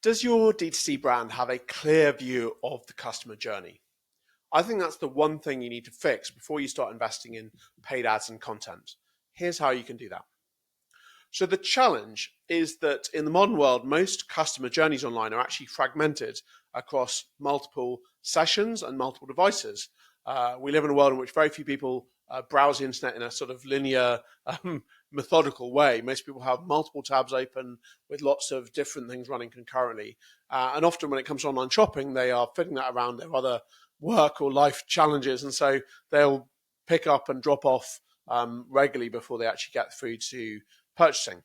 Does your D2C brand have a clear view of the customer journey? I think that's the one thing you need to fix before you start investing in paid ads and content. Here's how you can do that. So the challenge is that in the modern world, most customer journeys online are actually fragmented across multiple sessions and multiple devices. We live in a world in which very few people browse the internet in a sort of linear, methodical way. Most people have multiple tabs open with lots of different things running concurrently. And often when it comes to online shopping, they are fitting that around their other work or life challenges. And so they'll pick up and drop off regularly before they actually get through to purchasing.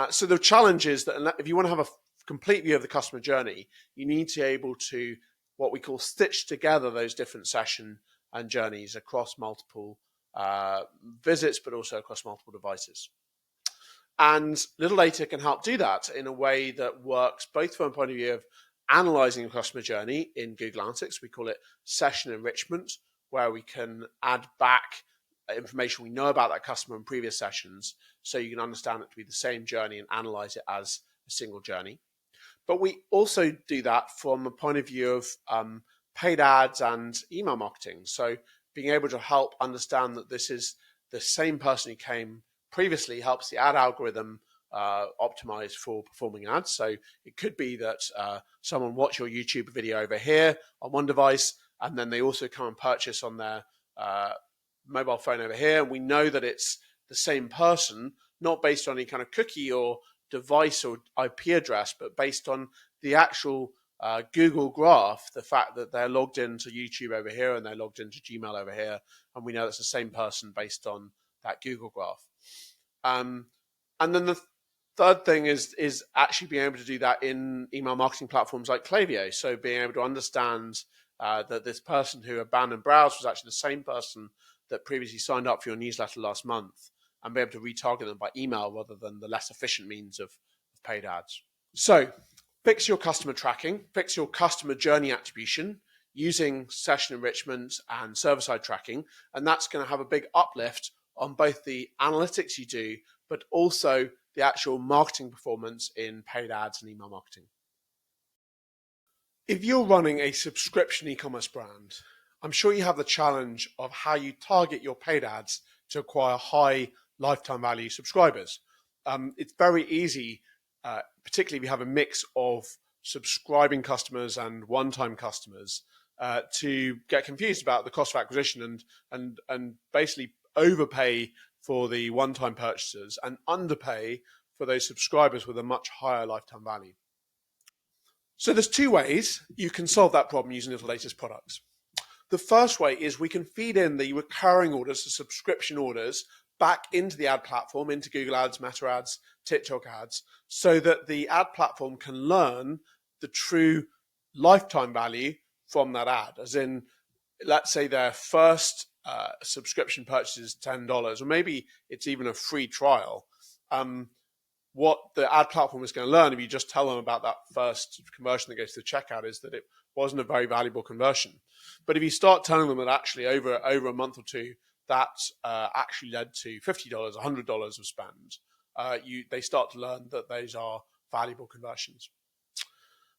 So the challenge is that if you want to have a complete view of the customer journey, you need to be able to what we call stitch together those different session and journeys across multiple visits, but also across multiple devices. And Littledata can help do that in a way that works both from a point of view of analyzing the customer journey in Google Analytics. We call it session enrichment, where we can add back information we know about that customer in previous sessions so you can understand it to be the same journey and analyze it as a single journey. But we also do that from a point of view of paid ads and email marketing. So being able to help understand that this is the same person who came previously helps the ad algorithm optimize for performing ads. So it could be that someone watched your YouTube video over here on one device, and then they also come and purchase on their mobile phone over here. And we know that it's the same person, not based on any kind of cookie or device or IP address, but based on the actual Google graph, the fact that they're logged into YouTube over here and they're logged into Gmail over here, and we know it's the same person based on that Google graph. And then the third thing is actually being able to do that in email marketing platforms like Klaviyo. So being able to understand that this person who abandoned browse was actually the same person that previously signed up for your newsletter last month, and be able to retarget them by email rather than the less efficient means of paid ads. So fix your customer tracking, fix your customer journey attribution using session enrichment and server-side tracking, and that's going to have a big uplift on both the analytics you do, but also the actual marketing performance in paid ads and email marketing. If you're running a subscription e-commerce brand, I'm sure you have the challenge of how you target your paid ads to acquire high lifetime value subscribers. It's very easy, particularly if you have a mix of subscribing customers and one-time customers, to get confused about the cost of acquisition and basically overpay for the one-time purchasers and underpay for those subscribers with a much higher lifetime value. So there's two ways you can solve that problem using Littledata's products. The first way is we can feed in the recurring orders, the subscription orders, back into the ad platform, into Google Ads, Meta Ads, TikTok ads, so that the ad platform can learn the true lifetime value from that ad. As in, let's say their first subscription purchase is $10, or maybe it's even a free trial. What the ad platform is going to learn if you just tell them about that first conversion that goes to the checkout is that it wasn't a very valuable conversion. But if you start telling them that actually over a month or two, that actually led to $50, $100 of spend, they start to learn that those are valuable conversions.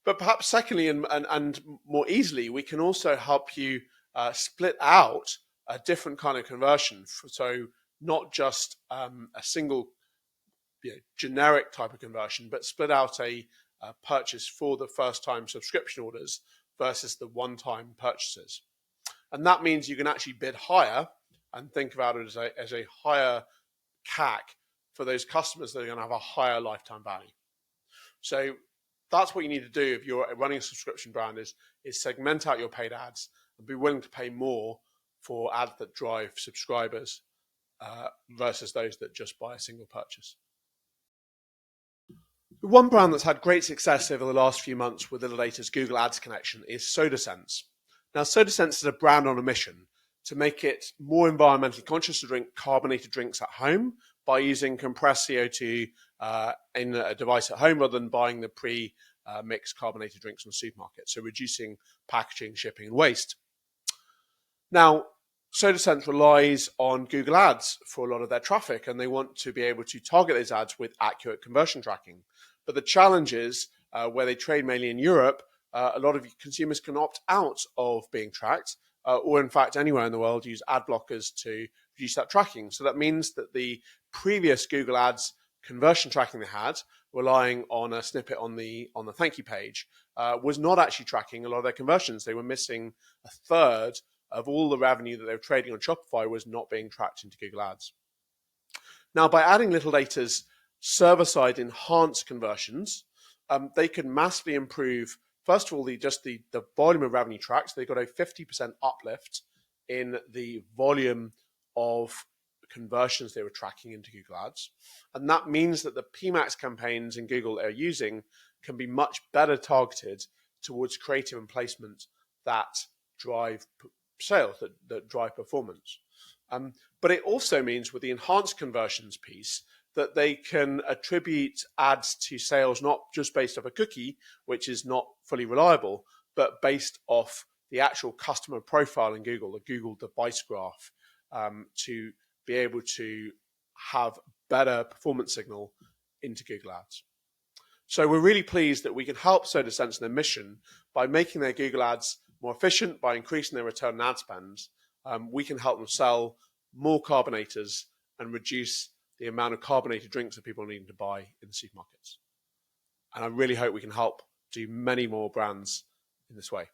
But perhaps secondly, and more easily, we can also help you split out a different kind of conversion. So not just a single generic type of conversion, but split out a purchase for the first time subscription orders versus the one-time purchases. And that means you can actually bid higher and think about it as a higher CAC for those customers that are going to have a higher lifetime value. So that's what you need to do if you're running a subscription brand is segment out your paid ads and be willing to pay more for ads that drive subscribers versus those that just buy a single purchase. One brand that's had great success over the last few months with Littledata's Google Ads connection is SodaSense. Now, SodaSense is a brand on a mission to make it more environmentally conscious to drink carbonated drinks at home by using compressed CO2 in a device at home rather than buying the pre-mixed carbonated drinks from the supermarket, so reducing packaging, shipping, and waste. Now, SodaSense relies on Google Ads for a lot of their traffic, and they want to be able to target those ads with accurate conversion tracking. But the challenge is where they trade mainly in Europe, a lot of consumers can opt out of being tracked, or in fact anywhere in the world use ad blockers to reduce that tracking. So that means that the previous Google Ads conversion tracking they had, relying on a snippet on the thank you page, was not actually tracking a lot of their conversions. They were missing a third of all the revenue that they were trading on Shopify was not being tracked into Google Ads. Now, by adding Littledata's server-side enhanced conversions, they can massively improve, first of all, the volume of revenue tracked. They got a 50% uplift in the volume of conversions they were tracking into Google Ads. And that means that the PMAX campaigns in Google they're using can be much better targeted towards creative and placement that drive sales, that drive performance. But it also means with the enhanced conversions piece that they can attribute ads to sales not just based off a cookie, which is not fully reliable, but based off the actual customer profile in Google, the Google device graph, to be able to have better performance signal into Google Ads. So we're really pleased that we can help SodaSense in their mission by making their Google Ads more efficient, by increasing their return on ad spend. We can help them sell more carbonators and reduce the amount of carbonated drinks that people are needing to buy in the supermarkets. And I really hope we can help do many more brands in this way.